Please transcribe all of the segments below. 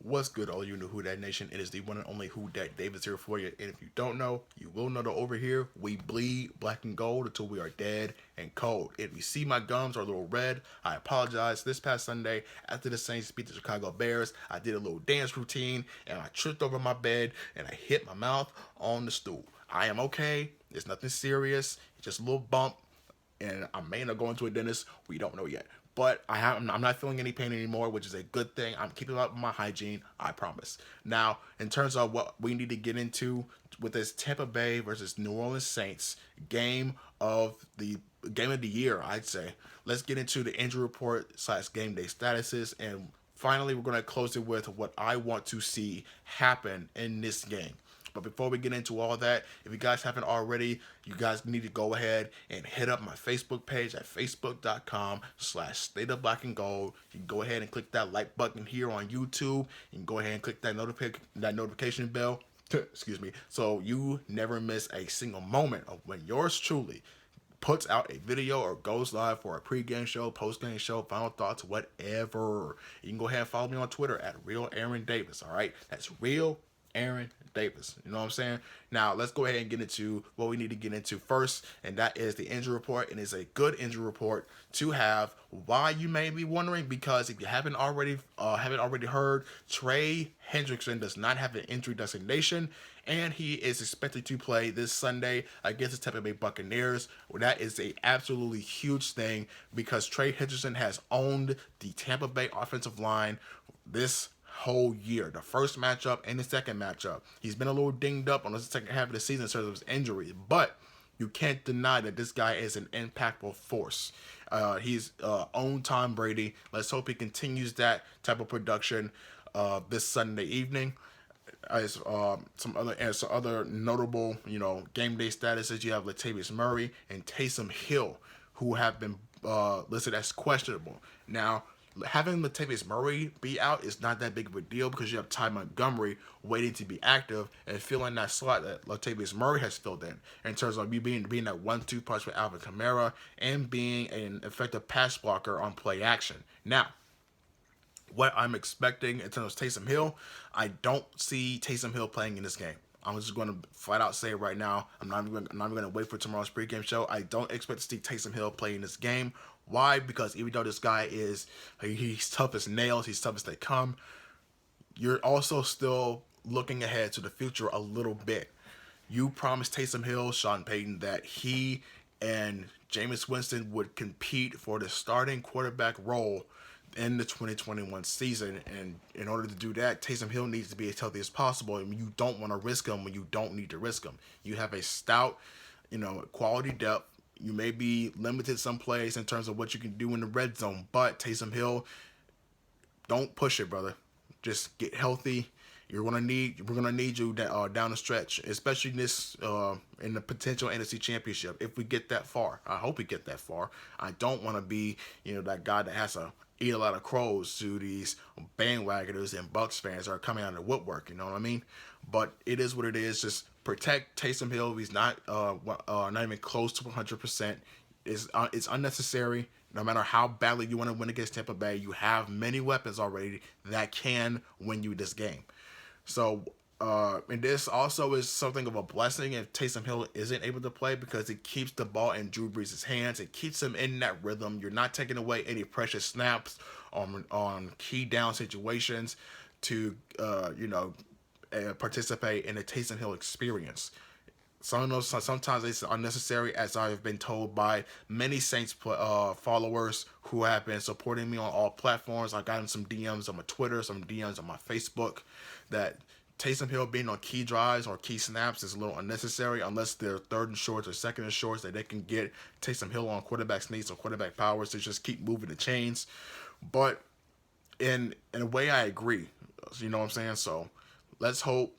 What's good, all you new Who Dat Nation? It is the one and only Who Dat Davis here for you. And if you don't know, you will know that over here we bleed black and gold until we are dead and cold. If you see my gums are a little red, I apologize. This past Sunday, after the Saints beat the Chicago Bears, I did a little dance routine and I tripped over my bed and I hit my mouth on the stool. I am okay. It's nothing serious. It's just a little bump and I may end up going to a dentist. We don't know yet. But I'm not feeling any pain anymore, which is a good thing. I'm keeping up my hygiene, I promise. Now, in terms of what we need to get into with this Tampa Bay versus New Orleans Saints game of the year, I'd say. Let's get into the injury report / game day statuses, and finally, we're going to close it with what I want to see happen in this game. But before we get into all that, if you guys haven't already, you guys need to go ahead and hit up my Facebook page at facebook.com/State of Black and Gold. You can go ahead and click that like button here on YouTube. You can go ahead and click that notification bell. Excuse me. So you never miss a single moment of when yours truly puts out a video or goes live for a pregame show, postgame show, final thoughts, whatever. You can go ahead and follow me on Twitter at Real Aaron Davis. All right, that's Real Aaron Davis. You know what I'm saying? Now, let's go ahead and get into what we need to get into first, and that is the injury report. And it's a good injury report to have. Why, you may be wondering, because if you haven't already heard, Trey Hendrickson does not have an injury designation, and he is expected to play this Sunday against the Tampa Bay Buccaneers. Well, that is a absolutely huge thing because Trey Hendrickson has owned the Tampa Bay offensive line this whole year, the first matchup and the second matchup. He's been a little dinged up on the second half of the season in terms of his injuries, but you can't deny that this guy is an impactful force. He's owned Tom Brady. Let's hope he continues that type of production this Sunday evening. As some other notable, game day statuses, you have Latavius Murray and Taysom Hill, who have been listed as questionable. Now, having Latavius Murray be out is not that big of a deal because you have Ty Montgomery waiting to be active and filling that slot that Latavius Murray has filled in terms of you being that 1-2 punch with Alvin Kamara and being an effective pass blocker on play action. Now, what I'm expecting in terms of Taysom Hill, I don't see Taysom Hill playing in this game. I'm just going to flat out say it right now. I'm not even going to wait for tomorrow's pregame show. I don't expect to see Taysom Hill play in this game. Why? Because even though this guy he's tough as nails, he's tough as they come, you're also still looking ahead to the future a little bit. You promised Taysom Hill, Sean Payton, that he and Jameis Winston would compete for the starting quarterback role in the 2021 season, and in order to do that, Taysom Hill needs to be as healthy as possible, and you don't want to risk him when you don't need to risk him. You have a stout, quality depth. You may be limited some plays in terms of what you can do in the red zone, but Taysom Hill, don't push it, brother. Just get healthy. We're gonna need you down the stretch, especially in the potential NFC Championship. If we get that far, I hope we get that far. I don't want to be that guy that has to eat a lot of crows to these bandwagoners and Bucks fans that are coming out of the woodwork. You know what I mean? But it is what it is. Just protect Taysom Hill. He's not even close to 100%. It's unnecessary. No matter how badly you want to win against Tampa Bay, you have many weapons already that can win you this game. So, and this also is something of a blessing if Taysom Hill isn't able to play because it keeps the ball in Drew Brees' hands. It keeps him in that rhythm. You're not taking away any precious snaps on key down situations to, participate in the Taysom Hill experience. Sometimes it's unnecessary, as I have been told by many Saints followers who have been supporting me on all platforms. I got in some DMs on my Twitter, some DMs on my Facebook, that Taysom Hill being on key drives or key snaps is a little unnecessary unless they're third and shorts or second and shorts that they can get Taysom Hill on quarterback sneaks or quarterback powers to just keep moving the chains. But in a way, I agree. You know what I'm saying? So let's hope,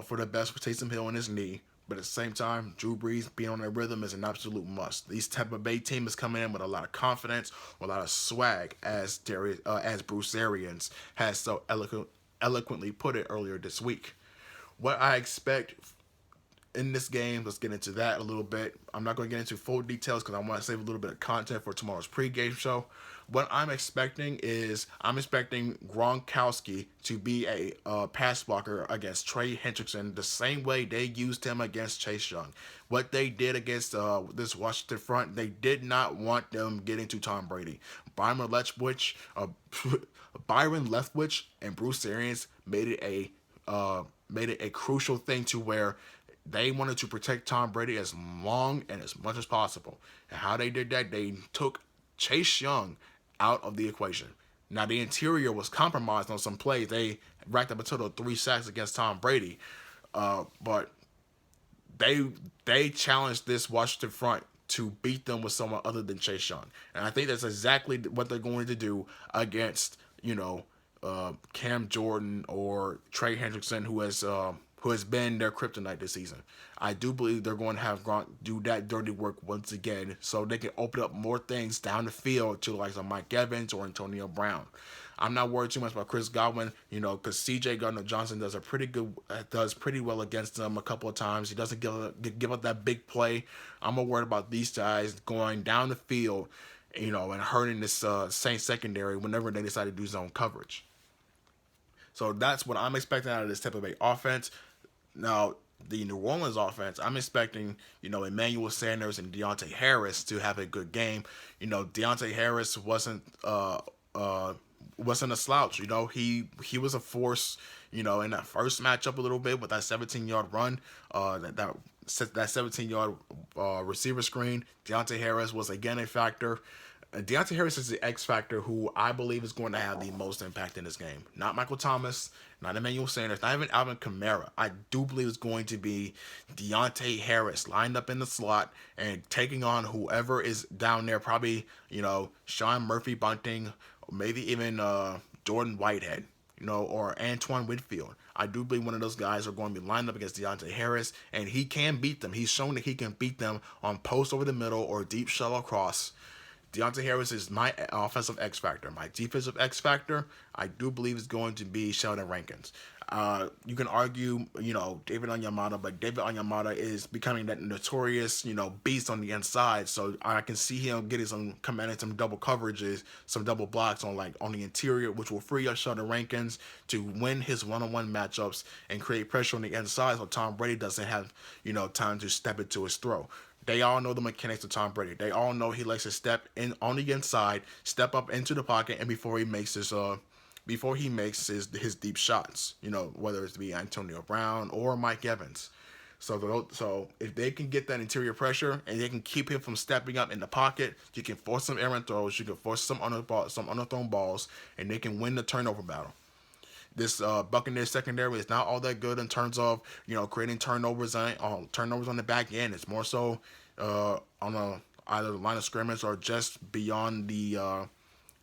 for the best for Taysom Hill and his knee. But at the same time, Drew Brees being on their rhythm is an absolute must. These Tampa Bay team is coming in with a lot of confidence, with a lot of swag, as Bruce Arians has so eloquently put it earlier this week. What I expect in this game, let's get into that a little bit. I'm not going to get into full details because I want to save a little bit of content for tomorrow's pregame show. What I'm expecting is I'm expecting Gronkowski to be a pass blocker against Trey Hendrickson the same way they used him against Chase Young. What they did against this Washington front, they did not want them getting to Tom Brady. Byron Leftwich, Byron Leftwich, and Bruce Arians made it a crucial thing to where they wanted to protect Tom Brady as long and as much as possible. And how they did that, they took Chase Young out of the equation. Now the interior was compromised on some plays. They racked up a total of 3 sacks against Tom Brady, but they challenged this Washington front to beat them with someone other than Chase Young, and I think that's exactly what they're going to do against Cam Jordan or Trey Hendrickson, who has been their kryptonite this season. I do believe they're going to have Gronk do that dirty work once again, so they can open up more things down the field to like some Mike Evans or Antonio Brown. I'm not worried too much about Chris Godwin, because C.J. Gardner-Johnson does pretty well against them a couple of times. He doesn't give up that big play. I'm more worried about these guys going down the field, and hurting this Saints secondary whenever they decide to do zone coverage. So that's what I'm expecting out of this Tampa Bay offense. Now, the New Orleans offense, I'm expecting, Emmanuel Sanders and Deontay Harris to have a good game. Deontay Harris wasn't a slouch. He was a force, in that first matchup a little bit with that 17-yard run, that 17-yard receiver screen. Deontay Harris was again a factor. Deontay Harris is the X factor who I believe is going to have the most impact in this game. Not Michael Thomas, not Emmanuel Sanders, not even Alvin Kamara. I do believe it's going to be Deontay Harris lined up in the slot and taking on whoever is down there. Probably, Sean Murphy Bunting, or maybe even Jordan Whitehead, or Antoine Whitfield. I do believe one of those guys are going to be lined up against Deontay Harris, and he can beat them. He's shown that he can beat them on post over the middle or deep shuttle cross. Deontay Harris is my offensive X factor. My defensive X factor, I do believe, is going to be Sheldon Rankins. You can argue, David Onyemata, but David Onyemata is becoming that notorious, beast on the inside. So I can see him commanding some double coverages, some double blocks on the interior, which will free up Sheldon Rankins to win his one-on-one matchups and create pressure on the inside, so Tom Brady doesn't have, time to step into his throw. They all know the mechanics of Tom Brady. They all know he likes to step in on the inside, step up into the pocket, and before he makes his deep shots, whether it's to be Antonio Brown or Mike Evans. So if they can get that interior pressure and they can keep him from stepping up in the pocket, you can force some errant throws, you can force some underthrown balls, and they can win the turnover battle. This Buccaneers secondary is not all that good in terms of creating turnovers on the back end. It's more so on either the line of scrimmage or just beyond the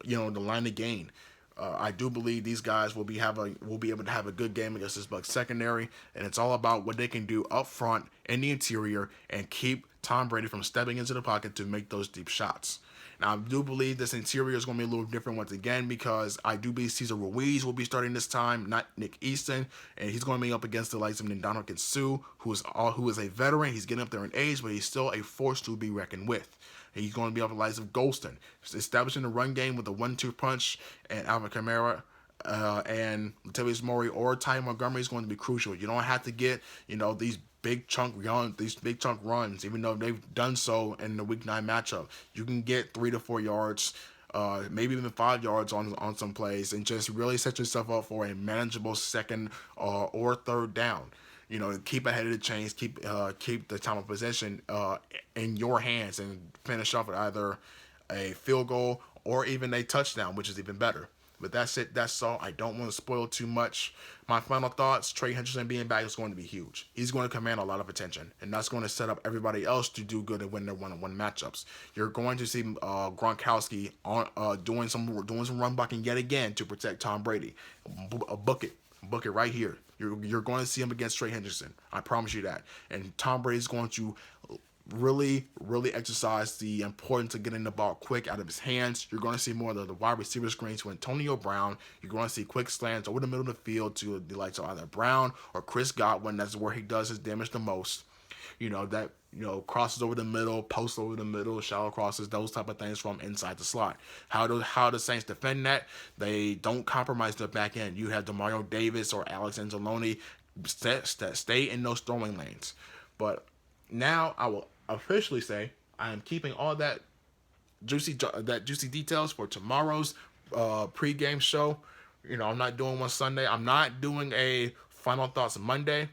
the line of gain. I do believe these guys will be able to have a good game against this Bucs secondary, and it's all about what they can do up front in the interior and keep Tom Brady from stepping into the pocket to make those deep shots. Now, I do believe this interior is going to be a little different once again because I do believe Cesar Ruiz will be starting this time, not Nick Easton, and he's going to be up against the likes of Ndamukong Suh, who is a veteran. He's getting up there in age, but he's still a force to be reckoned with. He's going to be up with the likes of Golston, establishing the run game with a 1-2 punch, and Alvin Kamara and Latavius Murray or Ty Montgomery is going to be crucial. You don't have to get these big chunk runs, even though they've done so in the Week 9 matchup. You can get 3 to 4 yards, maybe even 5 yards on some plays, and just really set yourself up for a manageable second or third down. Keep ahead of the chains, keep the time of possession in your hands, and finish off with either a field goal or even a touchdown, which is even better. But that's it. That's all. I don't want to spoil too much. My final thoughts, Trey Hendrickson being back is going to be huge. He's going to command a lot of attention, and that's going to set up everybody else to do good and win their one-on-one matchups. You're going to see Gronkowski doing some run blocking yet again to protect Tom Brady. Book it right here. You're going to see him against Trey Hendrickson. I promise you that. And Tom Brady's going to really, really exercise the importance of getting the ball quick out of his hands. You're going to see more of the wide receiver screens to Antonio Brown. You're going to see quick slants over the middle of the field to the likes of either Brown or Chris Godwin. That's where he does his damage the most. that crosses over the middle, posts over the middle, shallow crosses, those type of things from inside the slot. How the Saints defend that? They don't compromise their back end. You have Demario Davis or Alex Anzalone stay in those throwing lanes. But now I will officially say I am keeping all that juicy details for tomorrow's pregame show. I'm not doing one Sunday. I'm not doing a final thoughts Monday.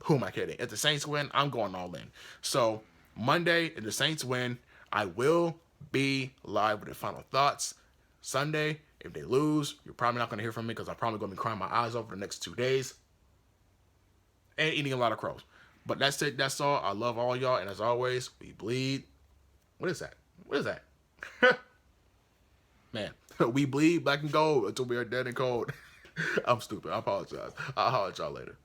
Who am I kidding? If the Saints win, I'm going all in. So Monday, if the Saints win, I will be live with the final thoughts. Sunday, if they lose, you're probably not going to hear from me because I'm probably going to be crying my eyes out for the next 2 days and eating a lot of crows. But that's it. That's all. I love all y'all. And as always, we bleed. What is that? What is that? Man, we bleed black and gold until we are dead and cold. I'm stupid. I apologize. I'll holler at y'all later.